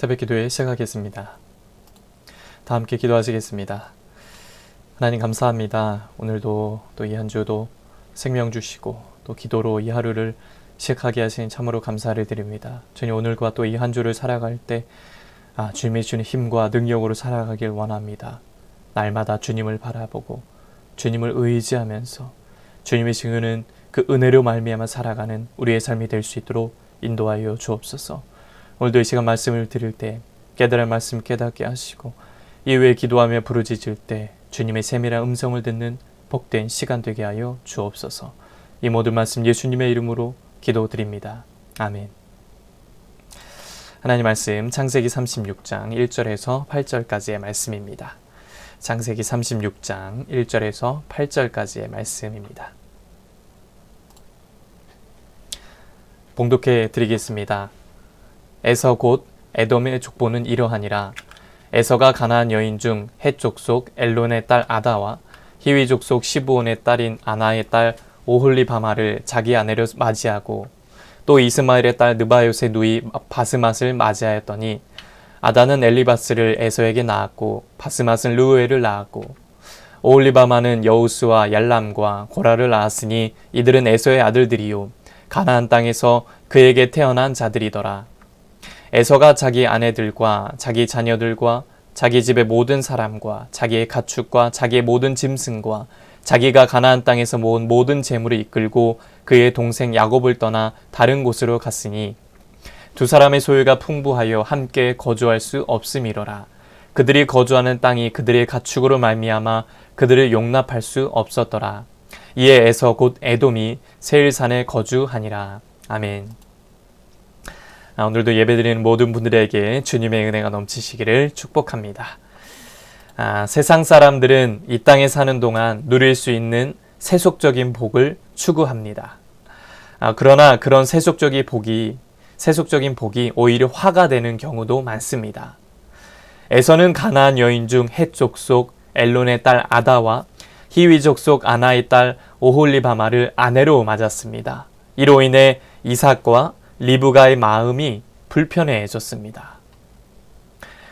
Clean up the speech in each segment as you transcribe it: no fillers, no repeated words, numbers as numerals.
새벽 기도회 시작하겠습니다. 다 함께 기도하시겠습니다. 하나님 감사합니다. 오늘도 또 이 한 주도 생명 주시고 또 기도로 이 하루를 시작하게 하신 참으로 감사를 드립니다. 주님 오늘과 또 이 한 주를 살아갈 때 주님이 주는 힘과 능력으로 살아가길 원합니다. 날마다 주님을 바라보고 주님을 의지하면서 주님이 주시는 그 은혜로 말미암아 살아가는 우리의 삶이 될 수 있도록 인도하여 주옵소서. 오늘도 이 시간 말씀을 드릴 때 깨달을 말씀 깨닫게 하시고 이외에 기도하며 부르짖을 때 주님의 세밀한 음성을 듣는 복된 시간 되게 하여 주옵소서. 이 모든 말씀 예수님의 이름으로 기도드립니다. 아멘. 하나님 말씀 창세기 36장 1절에서 8절까지의 말씀입니다. 창세기 36장 1절에서 8절까지의 말씀입니다. 봉독해 드리겠습니다. 에서 곧 에돔의 족보는 이러하니라. 에서가 가나안 여인 중 헷 족속 엘론의 딸 아다와 히위 족속 시브온의 딸인 아나의 딸 오홀리바마를 자기 아내로 맞이하고 또 이스마엘의 딸 느바요의 누이 바스맛을 맞이하였더니 아다는 엘리바스를 에서에게 낳았고 바스맛은 르우엘을 낳았고 오홀리바마는 여우스와 얄람과 고라를 낳았으니 이들은 에서의 아들들이요 가나안 땅에서 그에게 태어난 자들이더라. 에서가 자기 아내들과 자기 자녀들과 자기 집의 모든 사람과 자기의 가축과 자기의 모든 짐승과 자기가 가나안 땅에서 모은 모든 재물을 이끌고 그의 동생 야곱을 떠나 다른 곳으로 갔으니 두 사람의 소유가 풍부하여 함께 거주할 수 없음이로라. 그들이 거주하는 땅이 그들의 가축으로 말미암아 그들을 용납할 수 없었더라. 이에 에서 곧 에돔이 세일산에 거주하니라. 아멘. 오늘도 예배드리는 모든 분들에게 주님의 은혜가 넘치시기를 축복합니다. 세상 사람들은 이 땅에 사는 동안 누릴 수 있는 세속적인 복을 추구합니다. 그러나 그런 세속적인 복이 오히려 화가 되는 경우도 많습니다. 에서는 가나안 여인 중 헷 족속 엘론의 딸 아다와 히위 족속 아나의 딸 오홀리바마를 아내로 맞았습니다. 이로 인해 이삭과 리브가의 마음이 불편해졌습니다.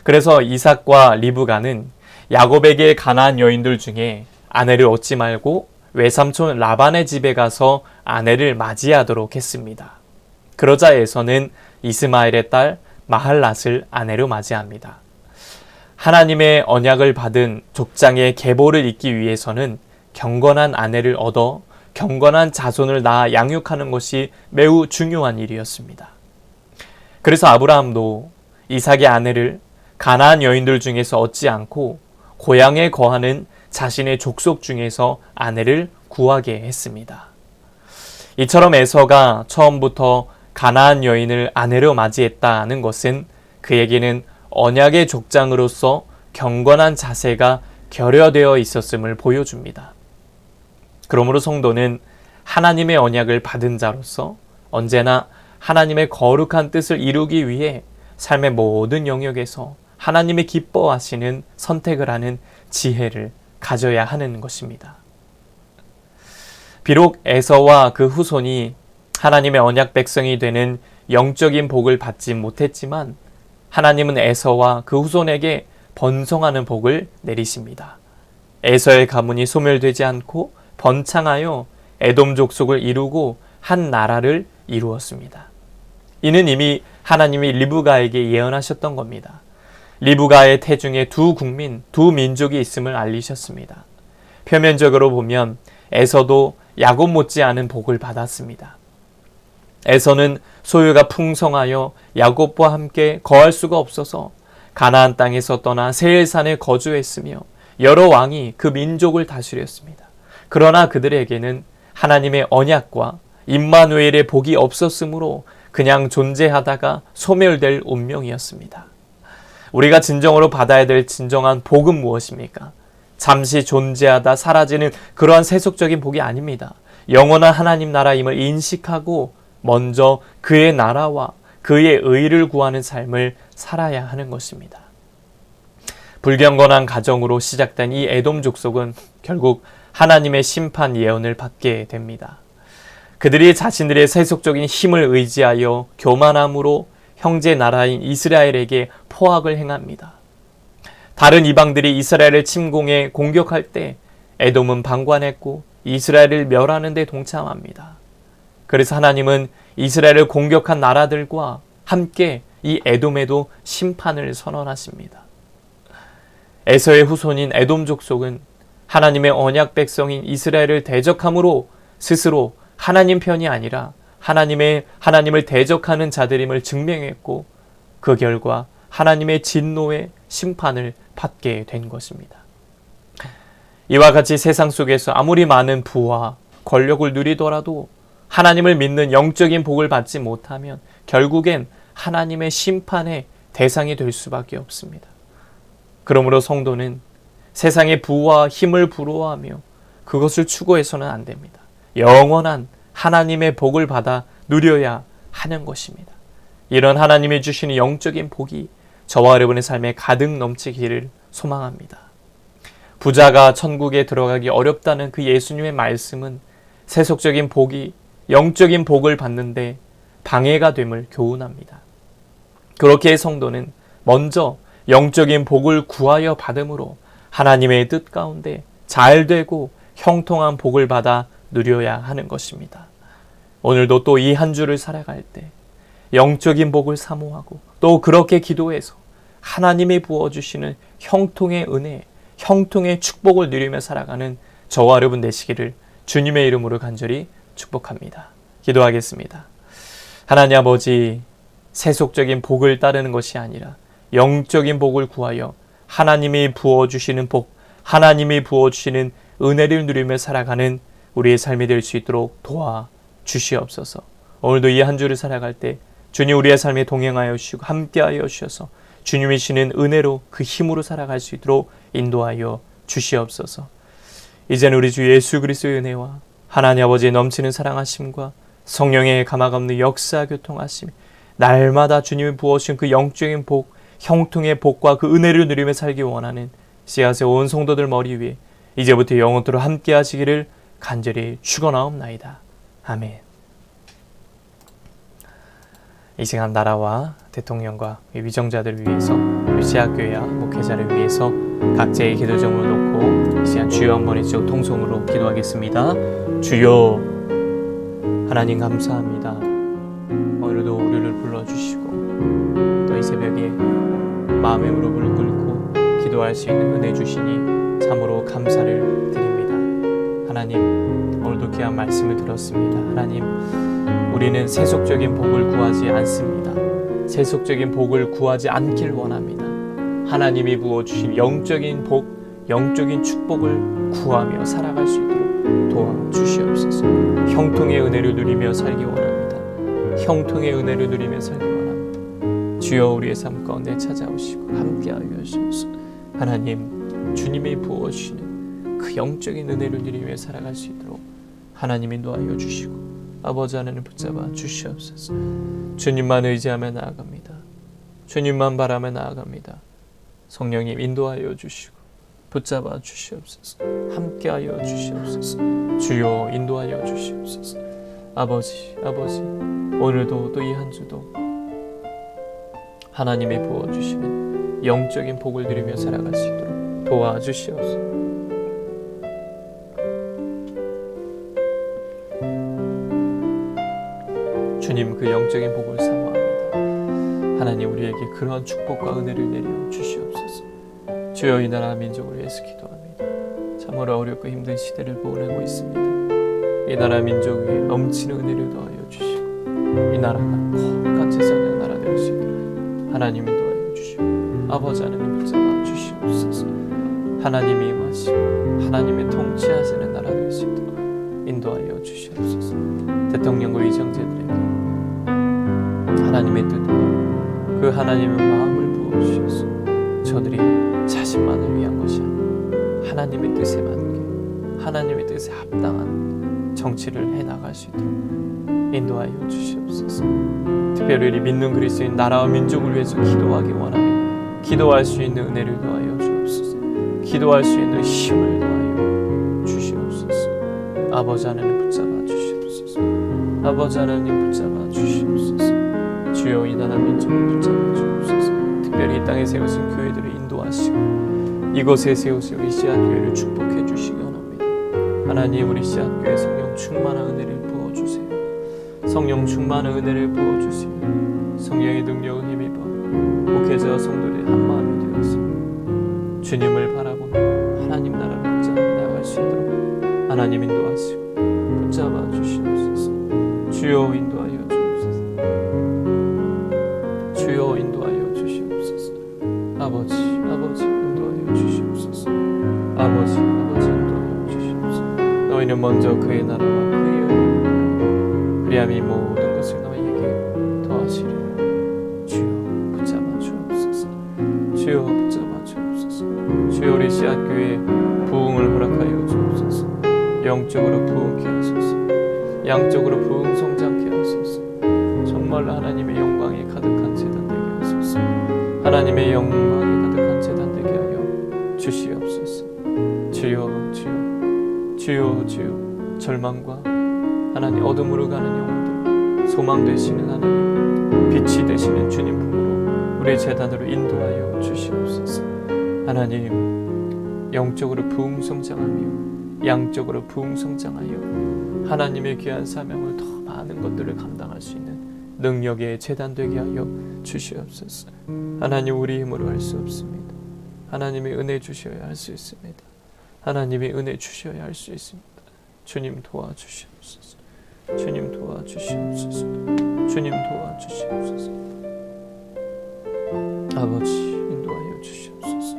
그래서 이삭과 리브가는 야곱에게 가나안 여인들 중에 아내를 얻지 말고 외삼촌 라반의 집에 가서 아내를 맞이하도록 했습니다. 그러자 에서는 이스마엘의 딸 마할랏을 아내로 맞이합니다. 하나님의 언약을 받은 족장의 계보를 잇기 위해서는 경건한 아내를 얻어 경건한 자손을 낳아 양육하는 것이 매우 중요한 일이었습니다. 그래서 아브라함도 이삭의 아내를 가나안 여인들 중에서 얻지 않고 고향에 거하는 자신의 족속 중에서 아내를 구하게 했습니다. 이처럼 에서가 처음부터 가나안 여인을 아내로 맞이했다는 것은 그에게는 언약의 족장으로서 경건한 자세가 결여되어 있었음을 보여줍니다. 그러므로 성도는 하나님의 언약을 받은 자로서 언제나 하나님의 거룩한 뜻을 이루기 위해 삶의 모든 영역에서 하나님이 기뻐하시는 선택을 하는 지혜를 가져야 하는 것입니다. 비록 에서와 그 후손이 하나님의 언약 백성이 되는 영적인 복을 받지 못했지만 하나님은 에서와 그 후손에게 번성하는 복을 내리십니다. 에서의 가문이 소멸되지 않고 번창하여 에돔 족속을 이루고 한 나라를 이루었습니다. 이는 이미 하나님이 리브가에게 예언하셨던 겁니다. 리브가의 태중에 두 국민, 두 민족이 있음을 알리셨습니다. 표면적으로 보면 에서도 야곱 못지않은 복을 받았습니다. 에서는 소유가 풍성하여 야곱과 함께 거할 수가 없어서 가나안 땅에서 떠나 세일산에 거주했으며 여러 왕이 그 민족을 다스렸습니다. 그러나 그들에게는 하나님의 언약과 임마누엘의 복이 없었으므로 그냥 존재하다가 소멸될 운명이었습니다. 우리가 진정으로 받아야 될 진정한 복은 무엇입니까? 잠시 존재하다 사라지는 그러한 세속적인 복이 아닙니다. 영원한 하나님 나라임을 인식하고 먼저 그의 나라와 그의 의를 구하는 삶을 살아야 하는 것입니다. 불경건한 가정으로 시작된 이 에돔 족속은 결국 하나님의 심판 예언을 받게 됩니다. 그들이 자신들의 세속적인 힘을 의지하여 교만함으로 형제 나라인 이스라엘에게 포악을 행합니다. 다른 이방들이 이스라엘을 침공해 공격할 때 에돔은 방관했고 이스라엘을 멸하는 데 동참합니다. 그래서 하나님은 이스라엘을 공격한 나라들과 함께 이 에돔에도 심판을 선언하십니다. 에서의 후손인 에돔 족속은 하나님의 언약 백성인 이스라엘을 대적함으로 스스로 하나님 편이 아니라 하나님을 대적하는 자들임을 증명했고 그 결과 하나님의 진노의 심판을 받게 된 것입니다. 이와 같이 세상 속에서 아무리 많은 부와 권력을 누리더라도 하나님을 믿는 영적인 복을 받지 못하면 결국엔 하나님의 심판의 대상이 될 수밖에 없습니다. 그러므로 성도는 세상의 부와 힘을 부러워하며 그것을 추구해서는 안 됩니다. 영원한 하나님의 복을 받아 누려야 하는 것입니다. 이런 하나님이 주시는 영적인 복이 저와 여러분의 삶에 가득 넘치기를 소망합니다. 부자가 천국에 들어가기 어렵다는 그 예수님의 말씀은 세속적인 복이 영적인 복을 받는데 방해가 됨을 교훈합니다. 그렇게 성도는 먼저 영적인 복을 구하여 받음으로 하나님의 뜻 가운데 잘 되고 형통한 복을 받아 누려야 하는 것입니다. 오늘도 또 이 한 주를 살아갈 때 영적인 복을 사모하고 또 그렇게 기도해서 하나님이 부어주시는 형통의 은혜, 형통의 축복을 누리며 살아가는 저와 여러분 되시기를 주님의 이름으로 간절히 축복합니다. 기도하겠습니다. 하나님 아버지, 세속적인 복을 따르는 것이 아니라 영적인 복을 구하여 하나님이 부어주시는 복, 하나님이 부어주시는 은혜를 누리며 살아가는 우리의 삶이 될 수 있도록 도와주시옵소서. 오늘도 이 한 주를 살아갈 때 주님 우리의 삶에 동행하여 주시고 함께하여 주셔서 주님이 주시는 은혜로 그 힘으로 살아갈 수 있도록 인도하여 주시옵소서. 이제는 우리 주 예수 그리스도의 은혜와 하나님 아버지의 넘치는 사랑하심과 성령의 가마없는 역사 교통하심, 날마다 주님이 부어주신 그 영적인 복, 형통의 복과 그 은혜를 누리며 살기 원하는 씨앗의 온 성도들 머리 위에 이제부터 영원토록 함께 하시기를 간절히 축원하옵나이다. 아멘. 이 시간 나라와 대통령과 위정자들을 위해서 시학교회와 목회자를 위해서 각자의 기도 제목을 놓고 이 시간 주여 한번 해주시고 통성으로 기도하겠습니다. 주여 하나님 감사합니다. 오늘도 우리를 불러주시고 또 이 새벽에 마음의 무릎을 꿇고 기도할 수 있는 은혜 주시니 참으로 감사를 드립니다. 하나님 오늘도 귀한 말씀을 들었습니다. 하나님 우리는 세속적인 복을 구하지 않습니다. 세속적인 복을 구하지 않길 원합니다. 하나님이 부어주신 영적인 복, 영적인 축복을 구하며 살아갈 수 있도록 도와주시옵소서. 형통의 은혜를 누리며 살기 원합니다. 형통의 은혜를 누리며 살기 원합니다. 주여 우리의 삶 가운데 찾아오시고 함께하여 주시옵소서. 하나님 주님이 부어주시는 그 영적인 은혜를 누리며 살아갈 수 있도록 하나님 인도하여 주시고 아버지 하나님 붙잡아 주시옵소서. 주님만 의지하며 나아갑니다. 주님만 바라며 나아갑니다. 성령님 인도하여 주시고 붙잡아 주시옵소서. 함께하여 주시옵소서. 주여 인도하여 주시옵소서. 아버지 오늘도 또 이 한 주도 하나님이 부어주시는 영적인 복을 누리며 살아갈 수 있도록 도와주시옵소서. 주님 그 영적인 복을 사모합니다. 하나님 우리에게 그러한 축복과 은혜를 내려 주시옵소서. 주여 이 나라 민족을 위해서 기도합니다. 참으로 어렵고 힘든 시대를 보내고 있습니다. 이 나라 민족 위에 넘치는 은혜를 더하여 주시고 이 나라가 거룩한 제사장 나라 될 수 있도록 하나님 인도하여 주시고 아버지 하나님 붙잡아 주시옵소서. 하나님이 임하시고 하나님의 통치하시는 나라 될 수 있도록 인도하여 주시옵소서. 대통령과 위정자들에게 하나님의 뜻과 그 하나님의 마음을 부어주셔서 저들이 자신만을 위한 것이 아니라 하나님의 뜻에 맞게 하나님의 뜻에 합당한 정치를 해나갈 수 있도록 인도하여 주시옵소서. 특별히 우리 믿는 그리스도인 나라와 민족을 위해서 기도하기 원하며 기도할 수 있는 은혜를 더하여 주옵소서. 기도할 수 있는 힘을 더하여 주시옵소서. 아버지 하나님 붙잡아 주시옵소서. 아버지 하나님 붙잡아 주시옵소서. 주여 이 나라 민족을 붙잡아 주옵소서. 특별히 이 땅에 세우신 교회들을 인도하시고 이곳에 세우신 우리 씨앗교회를 축복해 주시기 원합니다. 하나님, 우리 씨앗교회 성령 충만한 은혜를 부어주세요. 성령 충만한 은혜를 부어주시고 성령의 능력을 힘입어 목회자와 성도들이 한마음이 되어서 주님을 바라보며 하나님 나라를 붙잡아 나아갈 수 있도록 하나님 인도하시고 붙잡아 주시옵소서. 주여 인도하여 주옵소서. 주여 인도하여 주시옵소서. 아버지 인도하여 주시옵소서. 아버지 인도하여 주시옵소서. 너희는 먼저 그의 나라와 그의 의를 그리하면 이 모든 것을 너희에게 더하시리라. 주여 붙잡아 주옵소서. 주여 붙잡아 주옵소서. 주여 우리 씨앗교회에 부흥을 허락하여 주옵소서. 영적으로 부흥케 하소서. 양적으로 부흥 성장케 하소서. 정말 하나님의 영광이 가득한 제단 되게 하소서. 하나님의 영광이 가득한 제단 되게 하여 주시옵소서. 주여 절망과 하나님 어둠으로 가는 영혼들 소망 되시는 하나님, 빛이 되시는 주님 품으로 우리 제단으로 인도하여 주시옵소서. 하나님, 영적으로 부흥 성장하며 양적으로 부흥 성장하여 하나님의 귀한 사명을 더 많은 것들을 감당할 수 있는 능력의 제단 되게 하여 주시옵소서. 하나님, 우리 힘으로 할 수 없습니다. 하나님의 은혜 주셔야 할 수 있습니다. 하나님의 은혜 주셔야 할 수 있습니다. 주님 도와주시옵소서. 주님 도와주시옵소서. 주님 도와주시옵소서. 아버지 인도하여 주시옵소서.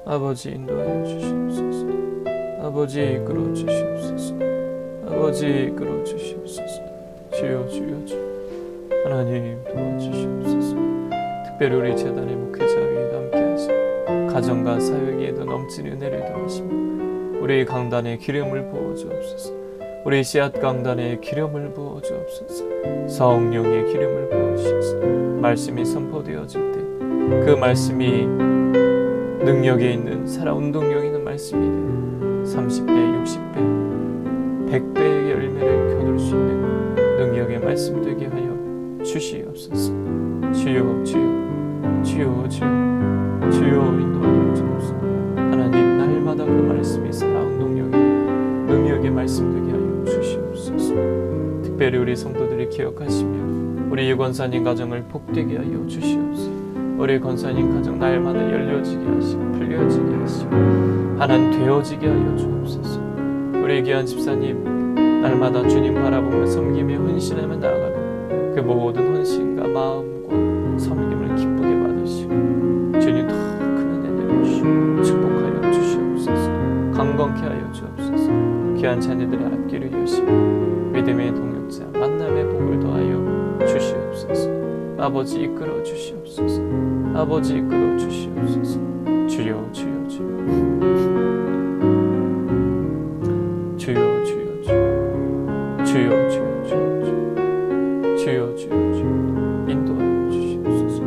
아버지 인도하여 주시옵소서. 아버지 이끌어 주시옵소서. 아버지 이끌어 주시옵소서. 주여 하나님 도와주시옵소서. 특별히 우리 제단의 목회자 위에도 함께하시고 가정과 사역에도 넘치는 은혜를 더하시며 우리 강단에 기름을 부어주옵소서. 우리 씨앗 강단에 기름을 부어주옵소서. 성령의 기름을 부어주셔서 말씀이 선포되어질 때 그 말씀이 능력에 있는 살아온 능력이 있는 말씀이 30배, 60배, 100배의 열매를 거둘 수 있는 능력의 말씀 되게 하여 주시옵소서. 주여 인도하여 주옵소서. 하나님, 날마다 그 말씀이 살아온 능력의 말씀 되게 하여 주시옵소서. 특별히 우리 성도들이 기억하시며 우리 권사님 가정을 복되게 하여 주시옵소서. 우리 권사님 가정 날마다 열려지게 하시고 풀려지게 하시고 하나님 되어지게 하여 주옵소서. 우리 귀한 집사님 날마다 주님 바라보며 섬김에 헌신하며 나아가는 그 모든 헌신과 마음과 섬김을 기쁘게 받으시고 주님 더 큰 은혜를 주시고 축복하여 주시옵소서. 강건케 하여 주옵소서. 귀한 자녀들의 앞길을 여시고 믿음의 동역자 만남의 복을 더하여 주시옵소서. 아버지 이끌어 주시옵소서. 아버지 이끌어 주시옵소서. 주여 인도하여 주시옵소서.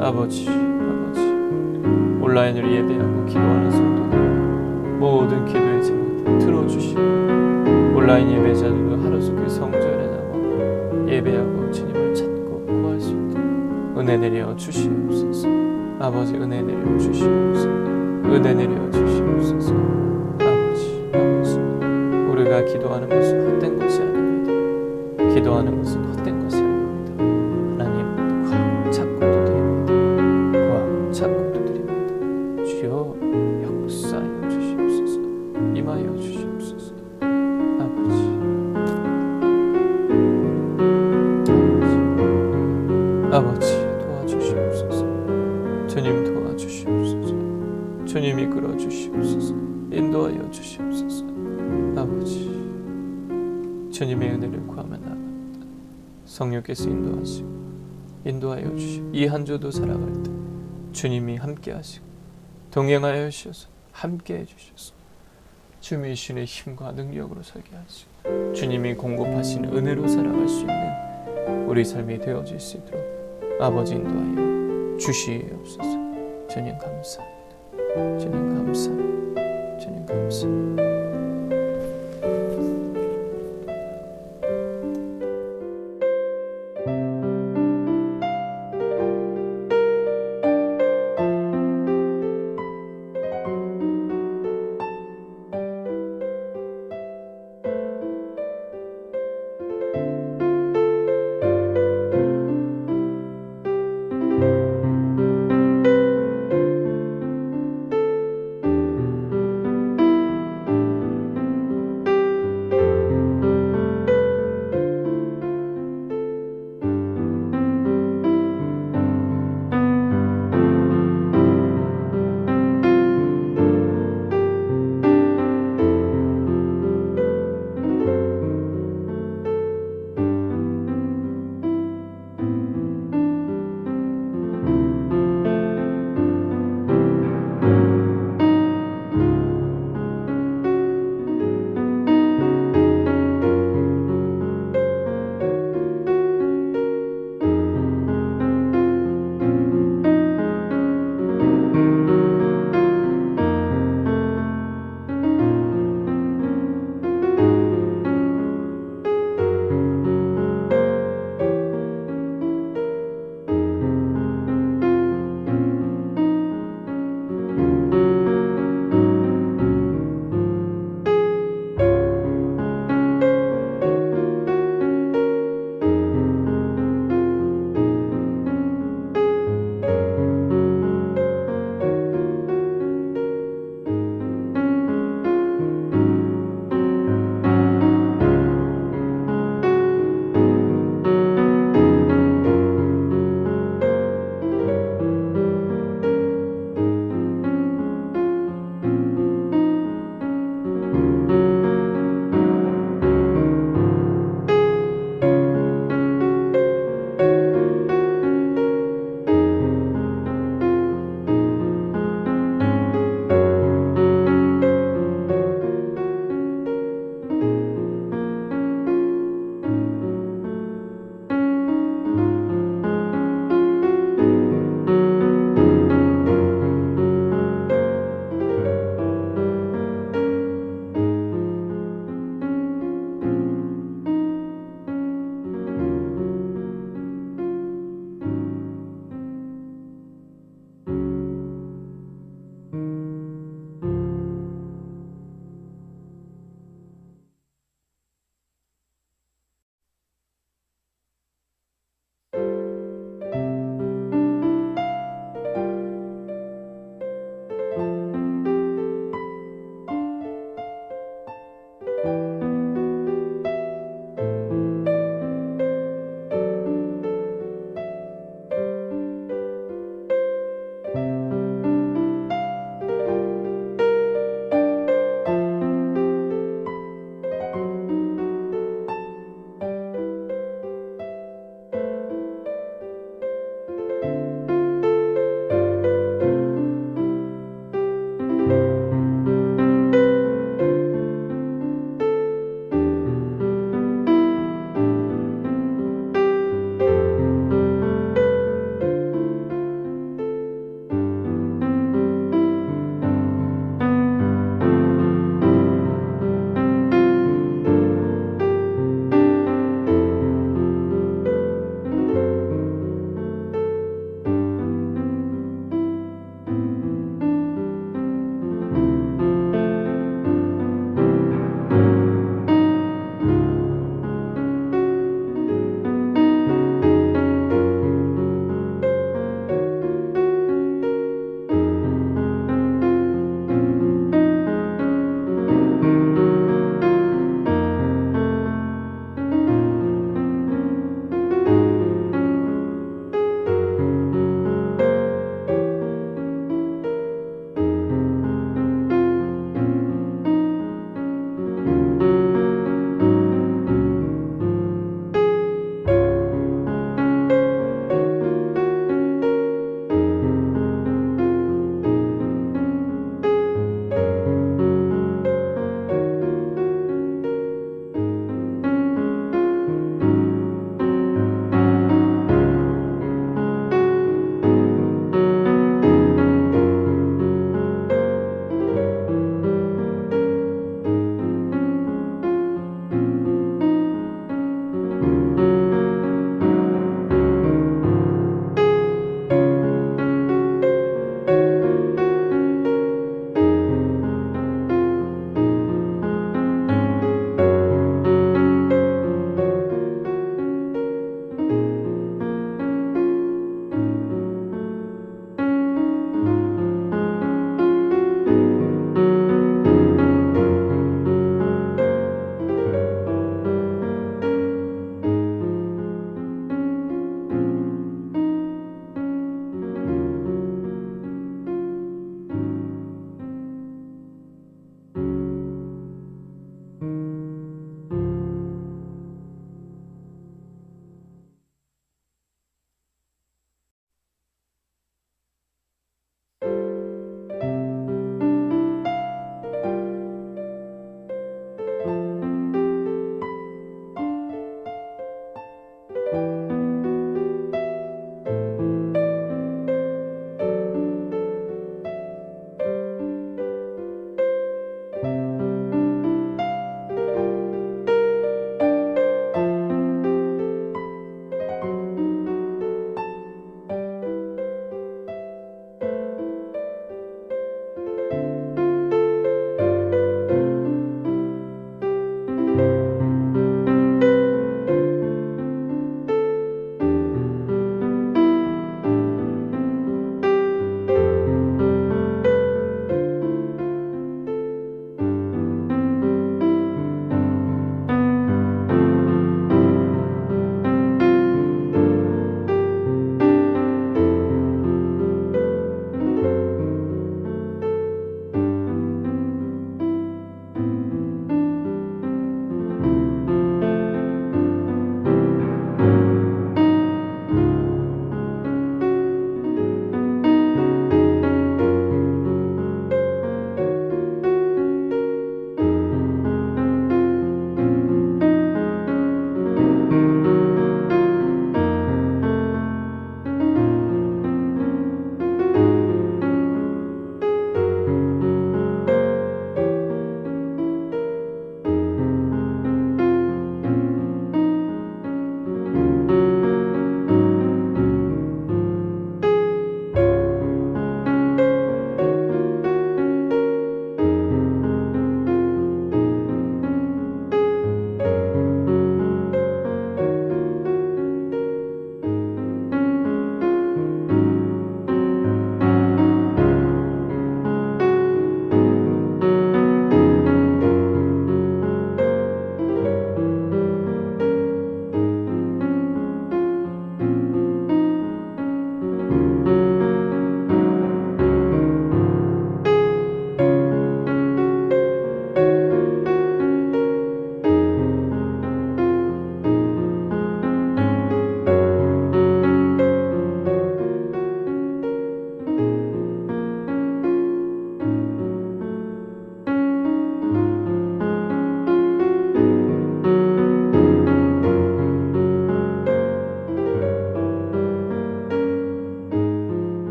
아버지 온라인으로 예배하고 기도하는 성도들 모든 기도의 제목을 들어주시고 온라인 예배자들도 하루속히 성전에 나와 예배하고 주님을 찾고 구할 수 있도록 은혜 내려 주시옵소서. 아버지 은혜 내려 주시옵소서. 은혜 내려 주시옵소서. 아버지 우리가 기도하는 것은 헛된 것이 아닙니다. 기도하는 것은 헛된 것이 아닙니다. 하나님 구하고 찾고도 드립니다. 구하고 찾고도 드립니다. 주여 역사하여 주시옵소서. 임하여 주시옵소서. 아버지 도와주시옵소서. 주님 도와주시옵소서. 주님 이끌어 주시옵소서. 인도하여 주시옵소서. 아버지 주님의 은혜를 구하며 나아갑니다. 성령께서 인도하여 주시고 이 한 주도 살아갈 때 주님이 함께 하시고 동행하여 주셔서 함께 해주셔서 주님의 신의 힘과 능력으로 살게 하시고 주님이 공급하시는 은혜로 살아갈 수 있는 우리 삶이 되어질 수 있도록 아버지 인도하여 주시옵소서. 주님 감사합니다. 주님 감사합니다. 주님 감사합니다.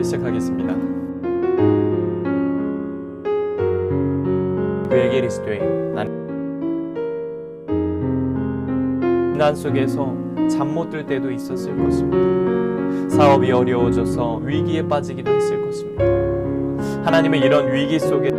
시작하겠습니다. 그에게 이르시되 난 속에서 잠 못 들 때도 있었을 것입니다. 사업이 어려워져서 위기에 빠지기도 했을 것입니다. 하나님은 이런 위기 속에